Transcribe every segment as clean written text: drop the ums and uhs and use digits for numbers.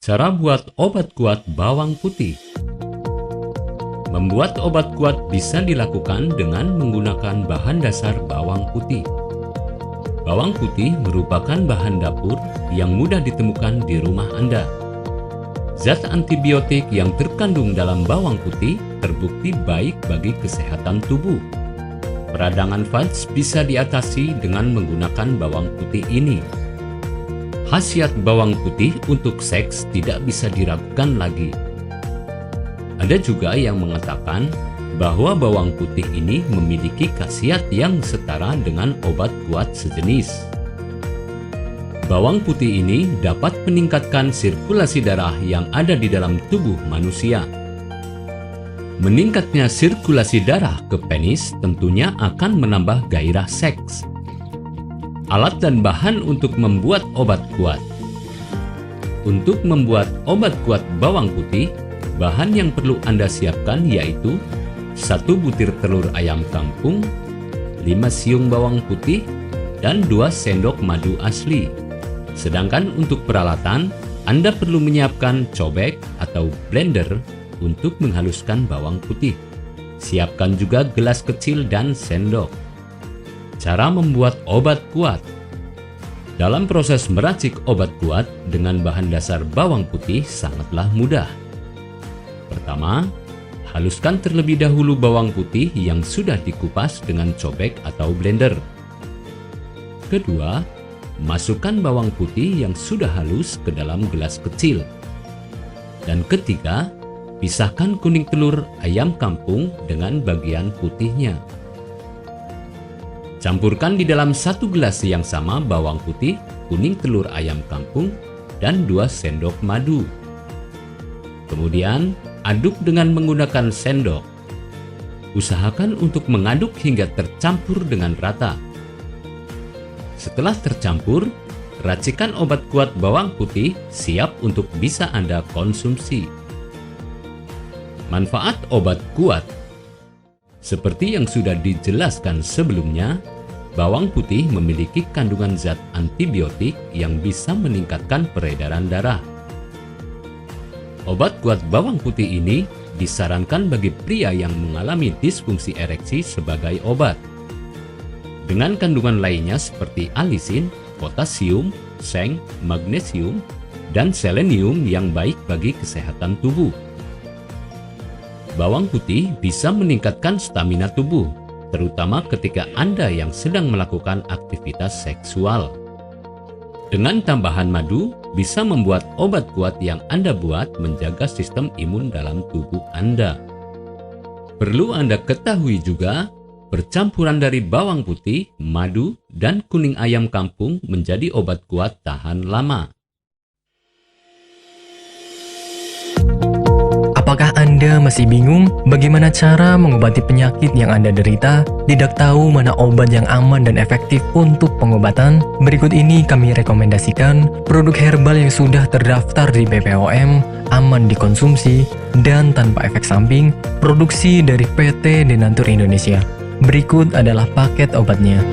Cara buat obat kuat bawang putih. Membuat obat kuat bisa dilakukan dengan menggunakan bahan dasar bawang putih. Bawang putih merupakan bahan dapur yang mudah ditemukan di rumah Anda. Zat antibiotik yang terkandung dalam bawang putih terbukti baik bagi kesehatan tubuh. Peradangan VADS bisa diatasi dengan menggunakan bawang putih ini. Khasiat bawang putih untuk seks tidak bisa diragukan lagi. Ada juga yang mengatakan bahwa bawang putih ini memiliki khasiat yang setara dengan obat kuat sejenis. Bawang putih ini dapat meningkatkan sirkulasi darah yang ada di dalam tubuh manusia. Meningkatnya sirkulasi darah ke penis tentunya akan menambah gairah seks. Alat dan bahan untuk membuat obat kuat. Untuk membuat obat kuat bawang putih, bahan yang perlu Anda siapkan yaitu 1 butir telur ayam kampung, 5 siung bawang putih, dan 2 sendok madu asli. Sedangkan untuk peralatan, Anda perlu menyiapkan cobek atau blender untuk menghaluskan bawang putih. Siapkan juga gelas kecil dan sendok. Cara membuat obat kuat. Dalam proses meracik obat kuat dengan bahan dasar bawang putih sangatlah mudah. Pertama, haluskan terlebih dahulu bawang putih yang sudah dikupas dengan cobek atau blender. Kedua, masukkan bawang putih yang sudah halus ke dalam gelas kecil. Dan ketiga, pisahkan kuning telur ayam kampung dengan bagian putihnya. Campurkan di dalam 1 gelas yang sama bawang putih, kuning telur ayam kampung, dan 2 sendok madu. Kemudian, aduk dengan menggunakan sendok. Usahakan untuk mengaduk hingga tercampur dengan rata. Setelah tercampur, racikan obat kuat bawang putih siap untuk bisa Anda konsumsi. Manfaat obat kuat. Seperti yang sudah dijelaskan sebelumnya, bawang putih memiliki kandungan zat antibiotik yang bisa meningkatkan peredaran darah. Obat kuat bawang putih ini disarankan bagi pria yang mengalami disfungsi ereksi sebagai obat. Dengan kandungan lainnya seperti alisin, potasium, seng, magnesium, dan selenium yang baik bagi kesehatan tubuh. Bawang putih bisa meningkatkan stamina tubuh, terutama ketika Anda yang sedang melakukan aktivitas seksual. Dengan tambahan madu, bisa membuat obat kuat yang Anda buat menjaga sistem imun dalam tubuh Anda. Perlu Anda ketahui juga, percampuran dari bawang putih, madu, dan kuning ayam kampung menjadi obat kuat tahan lama. Apakah Anda masih bingung bagaimana cara mengobati penyakit yang Anda derita? Tidak tahu mana obat yang aman dan efektif untuk pengobatan? Berikut ini kami rekomendasikan produk herbal yang sudah terdaftar di BPOM, aman dikonsumsi, dan tanpa efek samping, produksi dari PT Denatur Indonesia. Berikut adalah paket obatnya.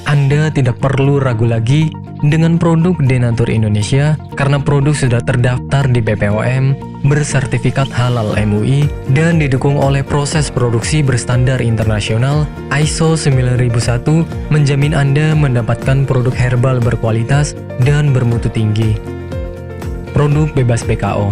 Anda tidak perlu ragu lagi dengan produk Denatur Indonesia karena produk sudah terdaftar di BPOM, bersertifikat halal MUI, dan didukung oleh proses produksi berstandar internasional ISO 9001, menjamin Anda mendapatkan produk herbal berkualitas dan bermutu tinggi. Produk bebas BKO.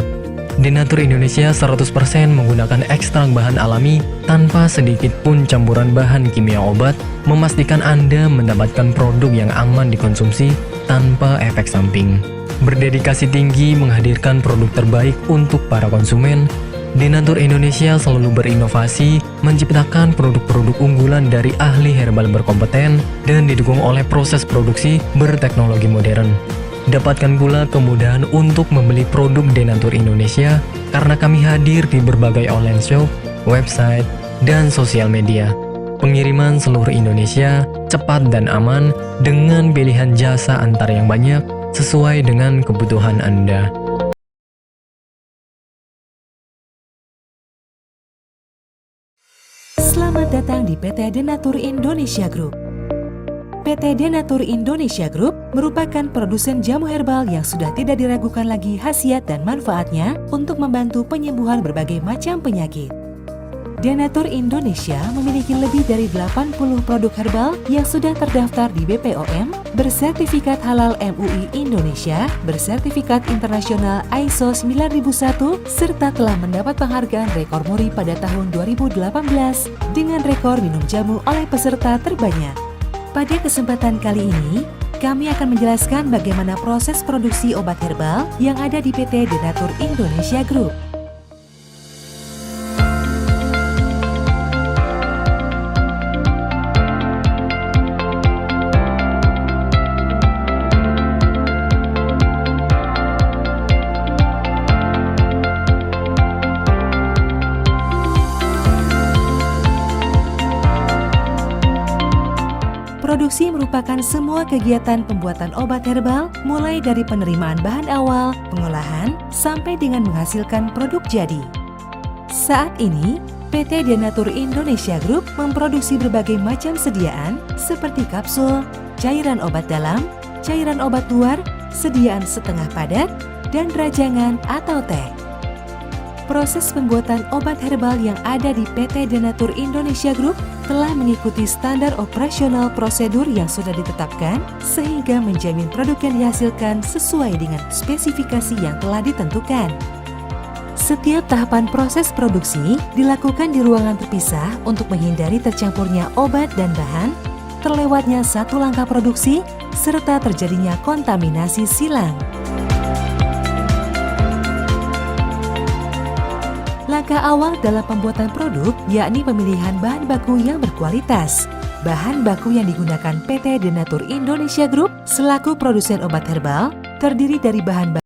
Denatur Indonesia 100% menggunakan ekstrak bahan alami tanpa sedikit pun campuran bahan kimia obat, memastikan Anda mendapatkan produk yang aman dikonsumsi tanpa efek samping. Berdedikasi tinggi menghadirkan produk terbaik untuk para konsumen, Denatur Indonesia selalu berinovasi, menciptakan produk-produk unggulan dari ahli herbal berkompeten dan didukung oleh proses produksi berteknologi modern. Dapatkan pula kemudahan untuk membeli produk Denatur Indonesia karena kami hadir di berbagai online shop, website, dan sosial media. Pengiriman seluruh Indonesia cepat dan aman dengan pilihan jasa antar yang banyak sesuai dengan kebutuhan Anda. Selamat datang di PT Denatur Indonesia Group. PT Denatur Indonesia Group merupakan produsen jamu herbal yang sudah tidak diragukan lagi khasiat dan manfaatnya untuk membantu penyembuhan berbagai macam penyakit. Denatur Indonesia memiliki lebih dari 80 produk herbal yang sudah terdaftar di BPOM, bersertifikat halal MUI Indonesia, bersertifikat internasional ISO 9001, serta telah mendapat penghargaan rekor muri pada tahun 2018 dengan rekor minum jamu oleh peserta terbanyak. Pada kesempatan kali ini, kami akan menjelaskan bagaimana proses produksi obat herbal yang ada di PT Denatur Indonesia Group. Produksi merupakan semua kegiatan pembuatan obat herbal, mulai dari penerimaan bahan awal, pengolahan, sampai dengan menghasilkan produk jadi. Saat ini, PT Denatur Indonesia Group memproduksi berbagai macam sediaan seperti kapsul, cairan obat dalam, cairan obat luar, sediaan setengah padat, dan rajangan atau teh. Proses pembuatan obat herbal yang ada di PT Denatur Indonesia Group telah mengikuti standar operasional prosedur yang sudah ditetapkan sehingga menjamin produk yang dihasilkan sesuai dengan spesifikasi yang telah ditentukan. Setiap tahapan proses produksi dilakukan di ruangan terpisah untuk menghindari tercampurnya obat dan bahan, terlewatnya satu langkah produksi, serta terjadinya kontaminasi silang. Langkah awal dalam pembuatan produk yakni pemilihan bahan baku yang berkualitas. Bahan baku yang digunakan PT Denatur Indonesia Group selaku produsen obat herbal terdiri dari bahan baku